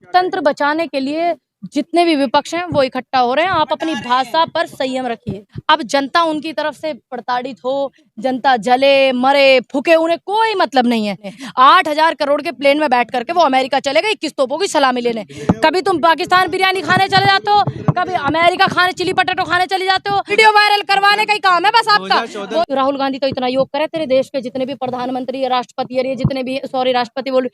तंत्र बचाने के लिए जितने भी विपक्ष हैं वो इकट्ठा हो रहे हैं। आप अपनी भाषा पर संयम रखिए। अब जनता उनकी तरफ से प्रताड़ित हो, जनता जले मरे फूके, उन्हें कोई मतलब नहीं है। 8,000 करोड़ के प्लेन में बैठ करके वो अमेरिका चले गए 21 तोपों की सलामी लेने। कभी तुम पाकिस्तान बिरयानी खाने चले जाते हो, कभी अमेरिका खाने चिली पटेटो खाने चले जाते हो। वीडियो वायरल करवाने का ही काम है बस आपका। राहुल गांधी तो इतना योग करे, तेरे देश के जितने भी प्रधानमंत्री, राष्ट्रपति, ये जितने भी, सॉरी राष्ट्रपति बोल,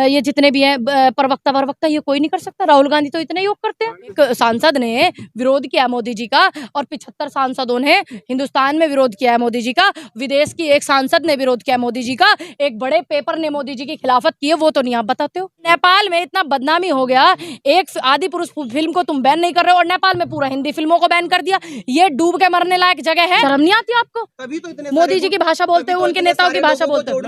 ये जितने भी हैं प्रवक्ता, ये कोई नहीं कर सकता। राहुल गांधी तो इतने योग करते हैं। एक सांसद ने विरोध किया मोदी जी का और 75 सांसदों ने हिंदुस्तान में विरोध किया है मोदी जी का। विदेश की एक सांसद ने विरोध किया मोदी जी का। एक बड़े पेपर ने मोदी जी की खिलाफत की है, वो तो नहीं आप बताते हो। नेपाल में इतना बदनामी हो गया, एक आदि पुरुष फिल्म को तुम बैन नहीं कर रहे हो और नेपाल में पूरा हिंदी फिल्मों को बैन कर दिया। ये डूब के मरने लायक जगह है। शर्म नहीं आती आपको? तभी तो इतने मोदी जी की भाषा बोलते हो, उनके नेताओं की भाषा बोलते हो।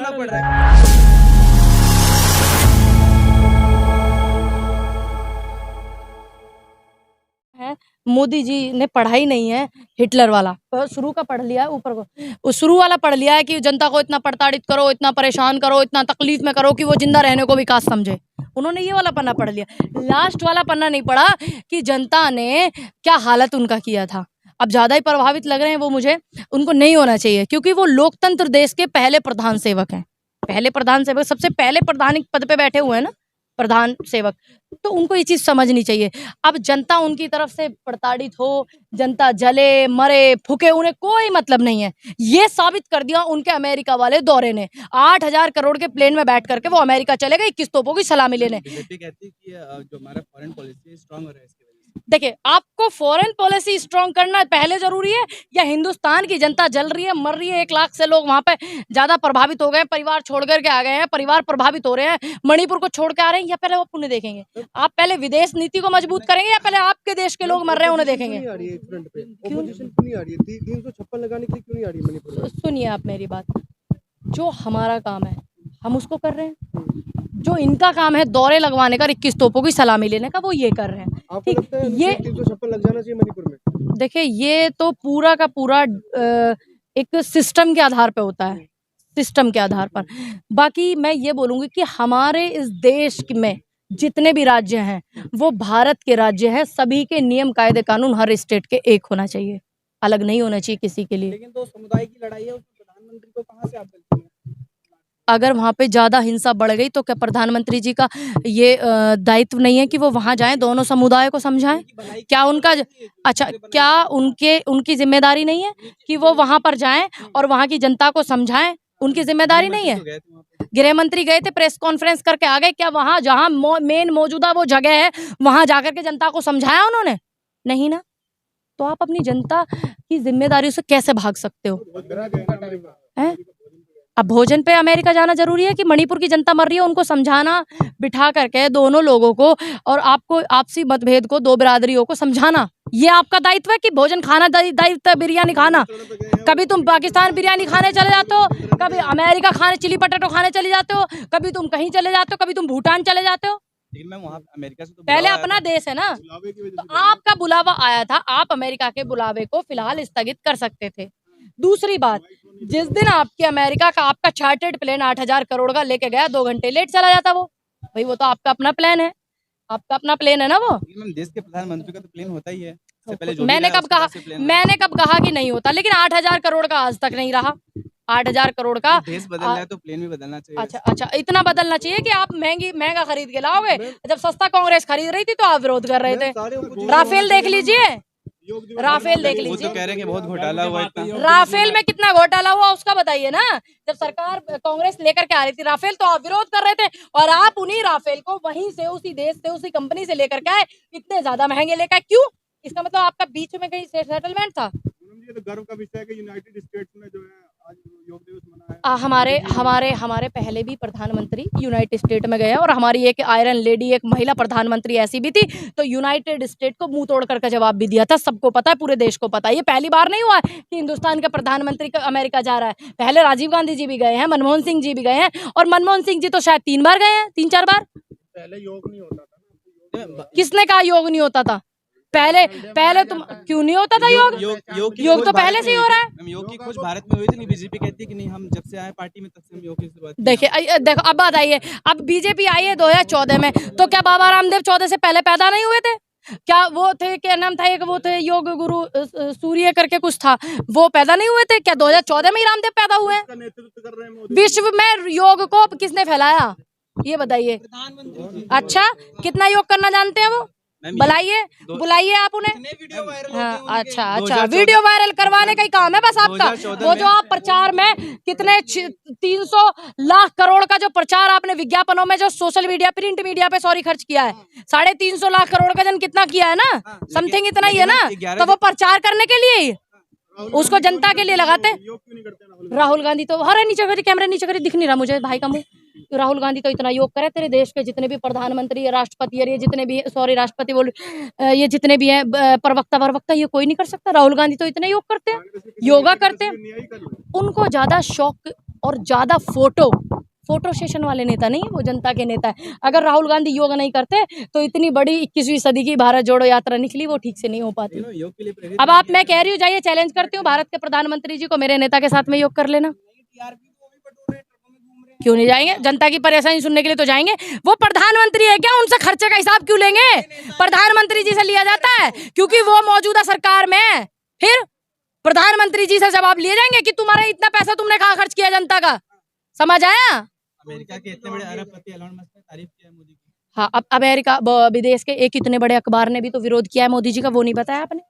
मोदी जी ने पढ़ाई नहीं है हिटलर वाला, तो शुरू का पढ़ लिया है, ऊपर को शुरू वाला पढ़ लिया है कि जनता को इतना प्रताड़ित करो, इतना परेशान करो, इतना तकलीफ में करो कि वो जिंदा रहने को विकास समझे। उन्होंने ये वाला पन्ना पढ़ लिया, लास्ट वाला पन्ना नहीं पढ़ा कि जनता ने क्या हालत उनका किया था। अब ज्यादा ही प्रभावित लग रहे हैं वो मुझे, उनको नहीं होना चाहिए क्योंकि वो लोकतंत्र देश के पहले प्रधान सेवक हैं। पहले प्रधान सेवक, सबसे पहले प्रधान पद पे बैठे हुए हैं ना प्रधान सेवक, तो उनको ये चीज समझनी चाहिए। अब जनता उनकी तरफ से प्रताड़ित हो, जनता जले मरे फूके, उन्हें कोई मतलब नहीं है। ये साबित कर दिया उनके अमेरिका वाले दौरे ने। 8,000 करोड़ के प्लेन में बैठ करके वो अमेरिका चले गए 21 तोपों की सलामी लेने। बीजेपी कहती है कि जो हमारा फॉरेन पॉलिसी स्ट्रांग हो रहा है इसकी वजह से। देखिए, आपको फॉरेन पॉलिसी स्ट्रांग करना पहले जरूरी है या हिंदुस्तान की जनता जल रही है, मर रही है, 1 लाख से लोग वहां पे ज्यादा प्रभावित हो गए, परिवार छोड़ करके आ गए हैं, परिवार प्रभावित हो रहे हैं, मणिपुर को छोड़ के आ रहे हैं, या पहले वो पुण्य देखेंगे? आप पहले विदेश नीति को मजबूत करेंगे या पहले आपके देश के लोग मर रहे हैं उन्हें देखेंगे? सुनिए आप मेरी बात, जो हमारा काम है हम उसको कर रहे हैं, जो इनका काम है दौरे लगवाने का, 21 तोपों की सलामी लेने का, वो ये कर रहे हैं। ठीक, ये 356 लग जाना चाहिए मणिपुर में। देखिए, ये तो पूरा का पूरा एक सिस्टम के आधार पे होता है, सिस्टम के आधार पर। बाकी मैं ये बोलूंगी कि हमारे इस देश में जितने भी राज्य हैं वो भारत के राज्य हैं, सभी के नियम कायदे कानून हर स्टेट के एक होना चाहिए, अलग नहीं होना चाहिए किसी के लिए। लेकिन तो समुदाय की लड़ाई है, उसमें प्रधानमंत्री को कहाँ से आप गलती है? अगर वहाँ पे ज़्यादा हिंसा बढ़ गई तो क्या प्रधानमंत्री जी का ये दायित्व नहीं है कि वो वहाँ जाएं, दोनों समुदाय को समझाएं? क्या उनका, अच्छा, क्या उनकी जिम्मेदारी नहीं है कि वो वहाँ पर जाएं और वहाँ की जनता को समझाएं? उनकी जिम्मेदारी नहीं है? गृह मंत्री गए थे, प्रेस कॉन्फ्रेंस करके आ गए, क्या वहाँ जहाँ मेन मौजूदा वो जगह है वहाँ जाकर के जनता को समझाया उन्होंने? नहीं ना। तो आप अपनी जनता की जिम्मेदारी से कैसे भाग सकते हो? है? अब भोजन पे अमेरिका जाना जरूरी है कि मणिपुर की जनता मर रही है उनको समझाना, बिठा करके दोनों लोगों को और आपको आपसी मतभेद को, दो बिरादरियों को समझाना, ये आपका दायित्व है कि भोजन खाना दायित्व है, बिरयानी खाना। कभी तुम पाकिस्तान बिरयानी खाने चले जाते हो, कभी अमेरिका खाने चिली पटेटो खाने चले जाते हो, कभी तुम कहीं चले जाते हो, कभी तुम भूटान चले जाते हो। लेकिन मैं वहाँ अमेरिका से तो पहले अपना देश है ना, तो आपका बुलावा आया था, आप अमेरिका के बुलावे को फिलहाल स्थगित कर सकते थे। दूसरी बात, जिस दिन आपके अमेरिका का आपका चार्टर्ड प्लेन 8,000 करोड़ का लेके गया, 2 घंटे लेट चला जाता वो, भाई वो तो आपका अपना प्लान है, आपका अपना प्लेन है ना वो। देश के प्रधानमंत्री का तो प्लेन होता ही है। मैंने कब कहा कि नहीं होता? लेकिन 8,000 करोड़ का आज तक नहीं रहा। 8,000 करोड़ का देश बदलना है तो प्लेन भी बदलना चाहिए। अच्छा, इतना बदलना चाहिए कि आप महंगा खरीद के लाओगे? जब सस्ता कांग्रेस खरीद रही थी तो आप विरोध कर रहे थे। राफेल देख लीजिए, राफेल देख लीजिए, तो कह रहे हैं कि बहुत घोटाला हुआ इतना। राफेल में कितना घोटाला हुआ उसका बताइए ना। जब सरकार कांग्रेस लेकर के आ रही थी राफेल, तो आप विरोध कर रहे थे और आप उन्हीं राफेल को वहीं से, उसी देश से, उसी कंपनी से लेकर के आए, इतने ज्यादा महंगे लेकर। क्यों? इसका मतलब आपका बीच में कहीं सेटलमेंट था। ये तो गर्व का विषय है कि यूनाइटेड स्टेट्स में जो है आज योग दिवस मनाया है। हमारे पहले भी प्रधानमंत्री यूनाइटेड स्टेट में गए और हमारी एक आयरन लेडी, एक महिला प्रधानमंत्री ऐसी भी थी, तो यूनाइटेड स्टेट को मुंह तोड़ करके जवाब भी दिया था। सबको पता है, पूरे देश को पता है। ये पहली बार नहीं हुआ है कि हिंदुस्तान का प्रधानमंत्री अमेरिका जा रहा है। पहले राजीव गांधी जी भी गए हैं, मनमोहन सिंह जी भी गए हैं, और मनमोहन सिंह जी तो शायद 3 बार गए हैं, 3-4 बार। पहले योग नहीं होता था ना। किसने कहा योग नहीं होता था? पहले तुम क्यों नहीं होता था योग? योग तो पहले से ही हो रहा है। योग की खोज भारत में हुई थी, नहीं बीजेपी कहती है कि नहीं हम जब से आए पार्टी में तब से हम योग की शुरुआत की। देखिए देखो अब बात आई है, अब बीजेपी आई है 2014 में, तो क्या बाबा रामदेव 14 से पहले पैदा नहीं हुए थे? क्या वो थे, क्या नाम था एक, वो थे योग गुरु सूर्य करके कुछ था, वो पैदा नहीं हुए थे क्या? 2014 में ही रामदेव पैदा हुए हैं। का नेतृत्व कर रहे हैं मोदी। विश्व में योग को किसने फैलाया ये बताइए? अच्छा, कितना योग करना जानते हैं वो? बुलाइए आप उन्हें। हाँ, अच्छा, वीडियो वायरल करवाने का ही काम है बस आपका। वो जो आप प्रचार में कितने 300 लाख करोड़ का जो प्रचार आपने विज्ञापनों में जो सोशल मीडिया, प्रिंट मीडिया पे सॉरी खर्च किया है, 350 लाख करोड़ का जन कितना किया है ना, समथिंग इतना ही है ना, तो वो प्रचार करने के लिए ही उसको जनता के लिए लगाते। योग क्यों नहीं करते राहुल गांधी तो हर नीचे करी, कैमरे नीचे करी, दिख नहीं रहा मुझे भाई का मुंह। तो राहुल गांधी तो इतना योग करे, तेरे देश के जितने भी प्रधानमंत्री, राष्ट्रपति, ये जितने भी, सॉरी राष्ट्रपति बोल, ये जितने भी हैं प्रवक्ता, ये कोई नहीं कर सकता। राहुल गांधी तो इतना योग करते हैं, योगा करते हैं। उनको ज्यादा शौक और ज्यादा फोटो सेशन वाले नेता नहीं है, वो जनता के नेता है। अगर राहुल गांधी योग नहीं करते तो इतनी बड़ी 21वीं सदी की भारत जोड़ो यात्रा निकली, वो ठीक से नहीं हो पाती। अब आप, मैं कह रही हूँ, जाइए चैलेंज करती हूँ भारत के प्रधानमंत्री जी को, मेरे नेता के साथ में योग कर लेना। क्यों नहीं जाएंगे? जनता की परेशानी सुनने के लिए तो जाएंगे। वो प्रधानमंत्री है क्या? उनसे खर्चे का हिसाब क्यों लेंगे? प्रधानमंत्री जी से लिया जाता है क्योंकि वो मौजूदा सरकार में है। फिर प्रधानमंत्री जी से जवाब लिए जाएंगे कि तुम्हारा इतना पैसा तुमने कहाँ खर्च किया जनता का। समझ आया? अमेरिका के इतने बड़े अरबपति एलन मस्क ने तारीफ किया है मोदी की। हाँ, अब अमेरिका विदेश के एक इतने बड़े अखबार ने भी तो विरोध किया है मोदी जी का, वो नहीं बताया आपने?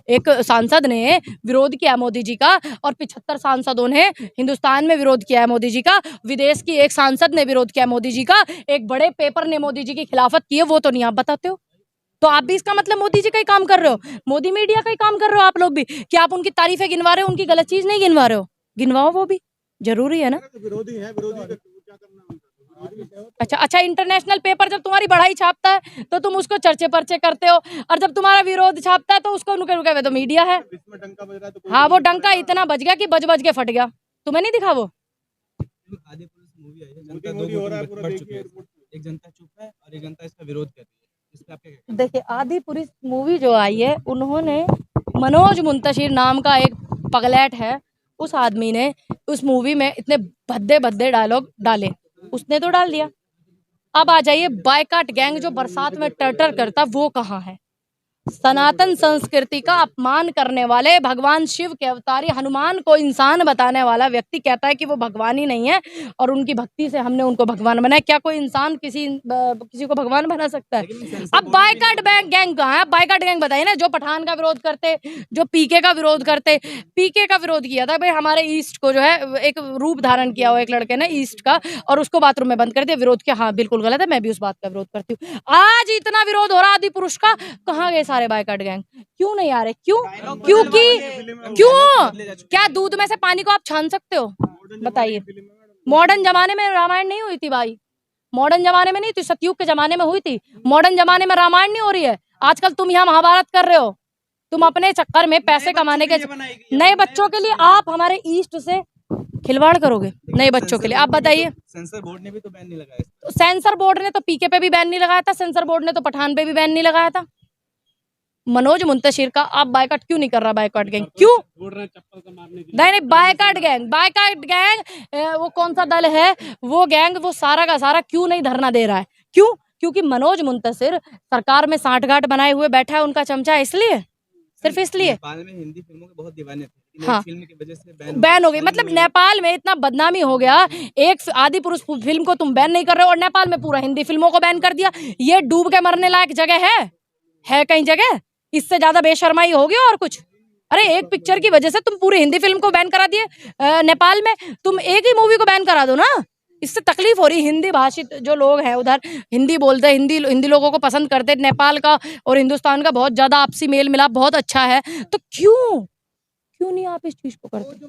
एक सांसद ने विरोध किया मोदी जी का और 75 सांसदों ने हिंदुस्तान में विरोध किया है मोदी जी का। विदेश की एक सांसद ने विरोध किया मोदी जी का, एक बड़े पेपर ने मोदी जी की खिलाफत की है, वो तो नहीं आप बताते हो। तो आप भी इसका मतलब मोदी जी का ही काम कर रहे हो, मोदी मीडिया का ही काम कर रहे हो आप लोग भी, कि आप उनकी तारीफें गिनवा रहे हो, उनकी गलत चीज नहीं गिनवा रहे हो। गिनवाओ, वो भी जरूरी है ना। विरोधी है, विरोधी का क्या करना उनका? अच्छा, इंटरनेशनल पेपर जब तुम्हारी बढ़ाई छापता है तो तुम उसको चर्चे पर्चे करते हो, और जब तुम्हारा विरोध छापता है तो उसको रुके हुए तो मीडिया है। इसमें डंका बज रहा है तो हाँ, वो डंका इतना बज गया कि बज के फट गया। तुम्हें नहीं दिखा वो? आदि पुरुष मूवी आई है, जनता दो हो रहा है गुट पूरा, बढ़ देखिए चुकी है। एयरपोर्ट एक जनता चुप है और एक जनता इसका विरोध कर रही है। इस पे आप क्या कहते देखिए, आदि पुरुष मूवी जो आई है, उन्होंने मनोज मुंतशिर नाम का एक पगलैट है, उस आदमी ने उस मूवी में इतने भद्दे डायलॉग डाले, उसने तो डाल दिया। अब आ जाइए, बायकाट गैंग जो बरसात में टर्टर करता, वो कहाँ है? सनातन संस्कृति का अपमान करने वाले, भगवान शिव के अवतारी हनुमान को इंसान बताने वाला व्यक्ति कहता है कि वो भगवान ही नहीं है और उनकी भक्ति से हमने उनको भगवान बनाया। क्या कोई इंसान किसी को भगवान बना सकता है? अब बायकाट गैंग कहाँ है? बायकाट गैंग बताइए ना, जो पठान का विरोध करते, जो पीके का विरोध करते। पीके का विरोध किया था भाई, हमारे ईस्ट को जो है एक रूप धारण किया हुआ एक लड़के ने ईस्ट का, और उसको बाथरूम में बंद कर दिया, विरोध किया। हाँ, बिल्कुल गलत है, मैं भी उस बात का विरोध करती हूँ। आज इतना विरोध हो रहा आदि पुरुष का, कहाँ गए सारे बायकाट गैंग? क्यों नहीं आ रहे? क्योंकि क्या दूध में से पानी को आप छान सकते हो? बताइए। मॉडर्न जमाने में रामायण नहीं हुई थी भाई, मॉडर्न जमाने में नहीं थी, सतयुग के जमाने में हुई थी। मॉडर्न जमाने में रामायण नहीं हो रही है। आजकल तुम यहाँ महाभारत कर रहे हो, तुम अपने चक्कर में पैसे कमाने के, नए बच्चों के लिए आप हमारे ईस्ट से खिलवाड़ करोगे नए बच्चों के लिए। आप बताइए। सेंसर बोर्ड ने भी तो बैन नहीं लगाया। तो सेंसर बोर्ड ने तो पीके पे भी बैन नहीं लगाया था, सेंसर बोर्ड ने तो पठान पे भी बैन नहीं लगाया था। मनोज मुंतशिर का आप बायकाट क्यों नहीं कर रहा? बायकाट गैंग क्यों बोल रहे हैं चप्पल से मारने की? नहीं, बायकाट गैंग वो कौन सा दल है? वो गैंग, वो सारा का सारा क्यों नहीं धरना दे रहा है? क्यों? क्योंकि मनोज मुंतशिर सरकार में सांठगांठ बनाए हुए बैठा है, उनका चमचा, इसलिए, सिर्फ इसलिए। नेपाल में हिंदी फिल्मों के बहुत दीवाने थे, हाँ, फिल्म की वजह से बैन हो गई। मतलब नेपाल में इतना बदनामी हो गया, एक आदि पुरुष फिल्म को तुम बैन नहीं कर रहे हो और नेपाल में पूरा हिंदी फिल्मों को बैन कर दिया। ये डूब के मरने लायक जगह है कहीं जगह? इससे ज्यादा बेशर्माई होगी और कुछ? अरे, एक पिक्चर की वजह से तुम पूरी हिंदी फिल्म को बैन करा दिए नेपाल में। तुम एक ही मूवी को बैन करा दो ना, इससे तकलीफ हो रही। हिंदी भाषित जो लोग हैं उधर, हिंदी बोलते, हिंदी लोगों को पसंद करते। नेपाल का और हिंदुस्तान का बहुत ज्यादा आपसी मेल मिलाप बहुत अच्छा है, तो क्यों नहीं आप इस चीज को करते?